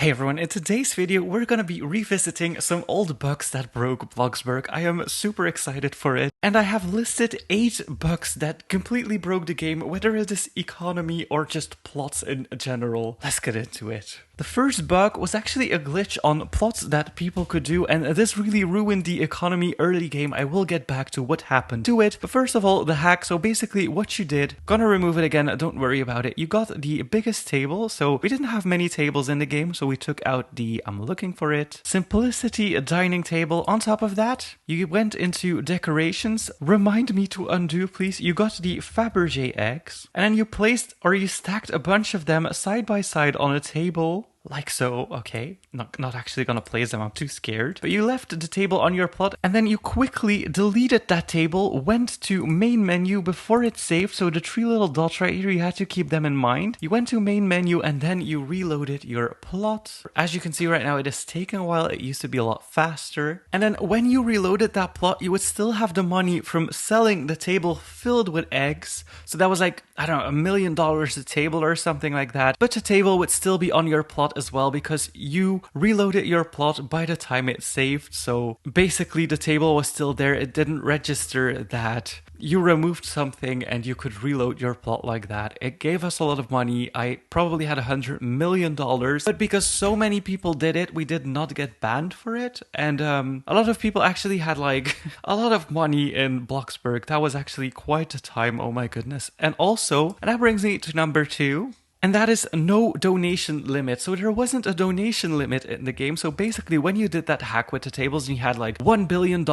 Hey everyone, in today's video we're gonna be revisiting some old bugs that broke Bloxburg. I am super excited for it, and I have listed 8 bugs that completely broke the game, whether it is economy or just plots in general. Let's get into it. The first bug was actually a glitch on plots that people could do, and this really ruined the economy early game. I will get back to what happened to it, but first of all, the hack. So basically what you did, gonna remove it again, don't worry about it. You got the biggest table, so we didn't have many tables in the game, so we took out the, I'm looking for it, simplicity dining table. On top of that, you went into decorations. Remind me to undo, please. You got the Fabergé eggs, and then you placed, or you stacked a bunch of them side by side on a table. Like so, okay, not actually gonna place them, I'm too scared. But you left the table on your plot, and then you quickly deleted that table, went to main menu before it saved, so the 3 little dots right here, you had to keep them in mind. You went to main menu, and then you reloaded your plot. As you can see right now, it is taking a while, it used to be a lot faster. And then when you reloaded that plot, you would still have the money from selling the table filled with eggs. So that was like, I don't know, $1 million a table or something like that. But the table would still be on your plot as well because you reloaded your plot by the time it saved. So basically the table was still there. It didn't register that you removed something and you could reload your plot like that. It gave us a lot of money. I probably had $100 million, but because so many people did it, we did not get banned for it. And a lot of people actually had like a lot of money in Bloxburg. That was actually quite a time. Oh my goodness. And also, and that brings me to number 2. And that is no donation limit. So there wasn't a donation limit in the game. So basically when you did that hack with the tables and you had like $1 billion,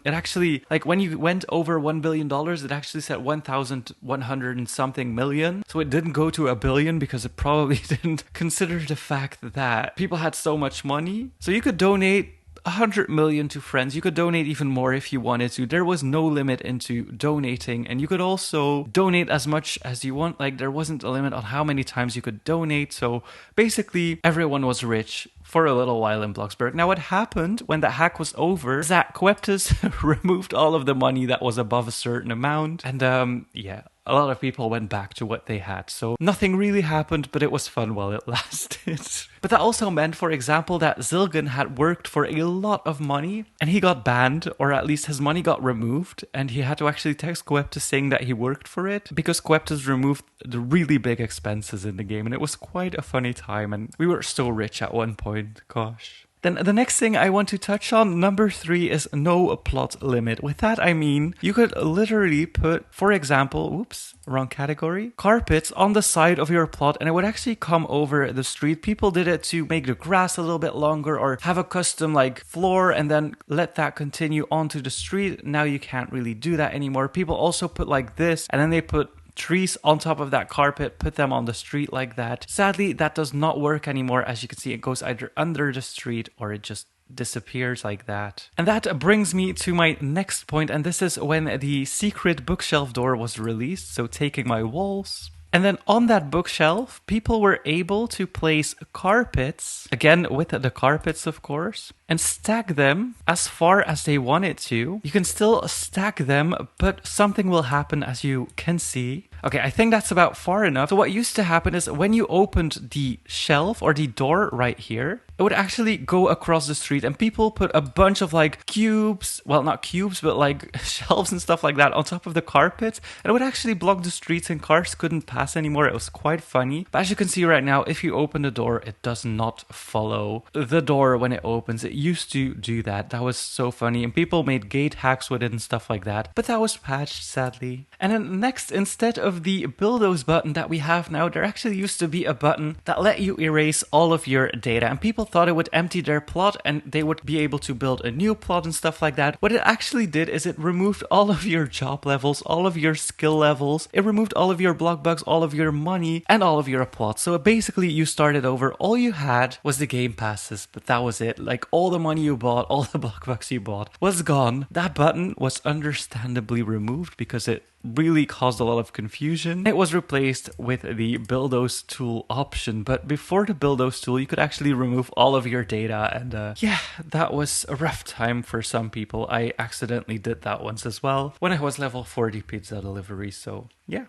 it actually, like when you went over $1 billion, it actually said 1,100 and something million. So it didn't go to $1 billion because it probably didn't consider the fact that people had so much money. So you could donate 100 million to friends. You could donate even more if you wanted to. There was no limit into donating, and you could also donate as much as you want. Like there wasn't a limit on how many times you could donate. So basically everyone was rich for a little while in Bloxburg. Now what happened when the hack was over is that Queptus removed all of the money that was above a certain amount, and yeah, a lot of people went back to what they had. So nothing really happened, but it was fun while it lasted. But that also meant, for example, that Zilgan had worked for a lot of money and he got banned, or at least his money got removed, and he had to actually text Queptus saying that he worked for it because Queptus removed the really big expenses in the game, and it was quite a funny time, and we were so rich at one point, gosh. Then the next thing I want to touch on, number 3, is no plot limit. With that I mean, you could literally put, for example, oops, wrong category, carpets on the side of your plot and it would actually come over the street. People did it to make the grass a little bit longer or have a custom like floor and then let that continue onto the street. Now you can't really do that anymore. People also put like this, and then they put trees on top of that carpet, put them on the street like that. Sadly, that does not work anymore. As you can see, it goes either under the street or it just disappears like that. And that brings me to my next point, and this is when the secret bookshelf door was released. So taking my walls, and then on that bookshelf, people were able to place carpets, again with the carpets of course, and stack them as far as they wanted to. You can still stack them, but something will happen, as you can see. Okay, I think that's about far enough. So what used to happen is when you opened the shelf or the door right here, it would actually go across the street, and people put a bunch of like cubes, well not cubes, but like shelves and stuff like that on top of the carpet, and it would actually block the streets and cars couldn't pass anymore. It was quite funny. But as you can see right now, if you open the door, it does not follow the door when it opens. It used to do that. That was so funny, and people made gate hacks with it and stuff like that, but that was patched sadly. And then next, instead of the bulldoze button that we have now, there actually used to be a button that let you erase all of your data, and people thought it would empty their plot and they would be able to build a new plot and stuff like that. What it actually did is it removed all of your job levels, all of your skill levels, it removed all of your block bugs, all of your money, and all of your plots. So basically you started over. All you had was the game passes, but that was it. Like all the money you bought, all the block bugs you bought was gone. That button was understandably removed because it really caused a lot of confusion. It was replaced with the bulldoze tool option, but before the bulldoze tool you could actually remove all of your data, and yeah, that was a rough time for some people. I accidentally did that once as well when I was level 40 pizza delivery, so yeah,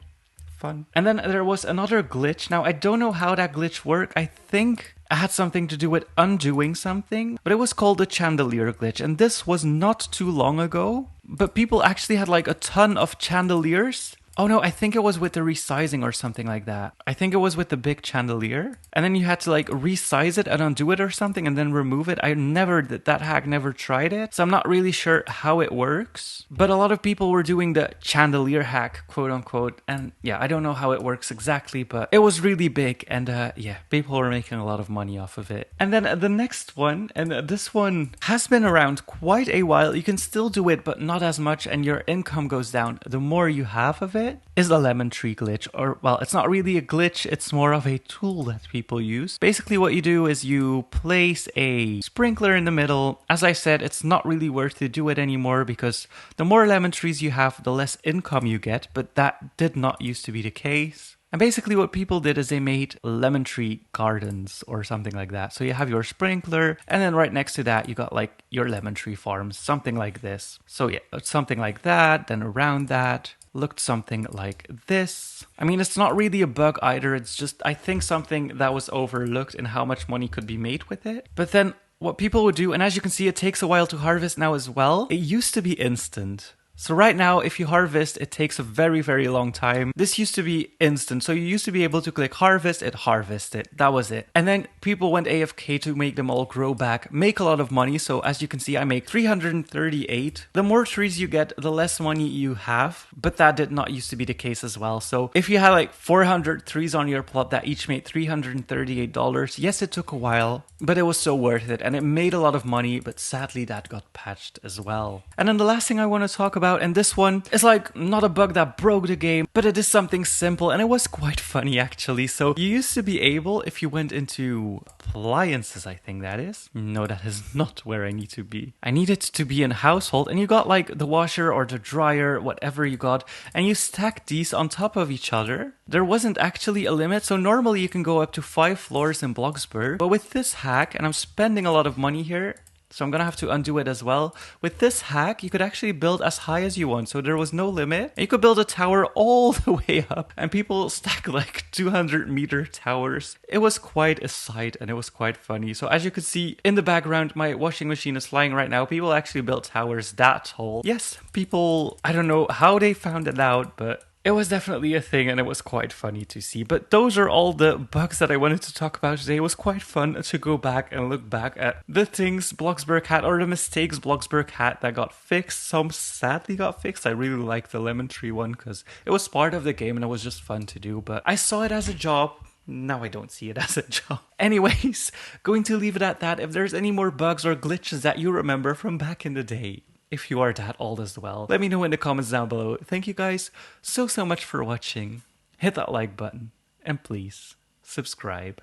fun. And then there was another glitch. Now I don't know how that glitch worked. I think It had something to do with undoing something, but it was called the Chandelier glitch, and this was not too long ago, but people actually had like a ton of chandeliers. Oh no, I think it was with the resizing or something like that. I think it was with the big chandelier. And then you had to like resize it and undo it or something and then remove it. I never did that hack, never tried it. So I'm not really sure how it works. But a lot of people were doing the chandelier hack, quote unquote. And yeah, I don't know how it works exactly, but it was really big. And yeah, people were making a lot of money off of it. And then the next one, and this one has been around quite a while. You can still do it, but not as much. And your income goes down the more you have of it. Is the lemon tree glitch, or well, it's not really a glitch, it's more of a tool that people use. Basically what you do is you place a sprinkler in the middle. As I said, it's not really worth to do it anymore because the more lemon trees you have, the less income you get, but that did not used to be the case. And basically what people did is they made lemon tree gardens or something like that. So you have your sprinkler and then right next to that you got like your lemon tree farms, something like this. So yeah, something like that, then around that looked something like this. I mean, it's not really a bug either. It's just, I think, something that was overlooked in how much money could be made with it. But then what people would do, and as you can see, it takes a while to harvest now as well. It used to be instant. So right now, if you harvest, it takes a very, very long time. This used to be instant. So you used to be able to click harvest, it harvested. That was it. And then people went AFK to make them all grow back, make a lot of money. So as you can see, I make 338. The more trees you get, the less money you have. But that did not used to be the case as well. So if you had like 400 trees on your plot that each made $338, yes, it took a while, but it was so worth it. And it made a lot of money, but sadly that got patched as well. And then the last thing I want to talk about, and this one is like not a bug that broke the game, but it is something simple and it was quite funny actually. So you used to be able, if you went into appliances, I think that is. No, that is not where I need to be. I need it to be in household, and you got like the washer or the dryer, whatever you got, and you stack these on top of each other. There wasn't actually a limit, so normally you can go up to 5 floors in Bloxburg, but with this hack, and I'm spending a lot of money here, so I'm gonna have to undo it as well. With this hack, you could actually build as high as you want, so there was no limit. You could build a tower all the way up, and people stack like 200-meter towers. It was quite a sight, and it was quite funny. So as you can see in the background, my washing machine is flying right now. People actually built towers that tall. Yes, people, I don't know how they found it out, but it was definitely a thing and it was quite funny to see. But those are all the bugs that I wanted to talk about today. It was quite fun to go back and look back at the things Bloxburg had, or the mistakes Bloxburg had that got fixed. Some sadly got fixed. I really liked the lemon tree one because it was part of the game and it was just fun to do. But I saw it as a job. Now I don't see it as a job. Anyways, going to leave it at that. If there's any more bugs or glitches that you remember from back in the day, if you are that old as well, let me know in the comments down below. Thank you guys so much for watching. Hit that like button and please subscribe.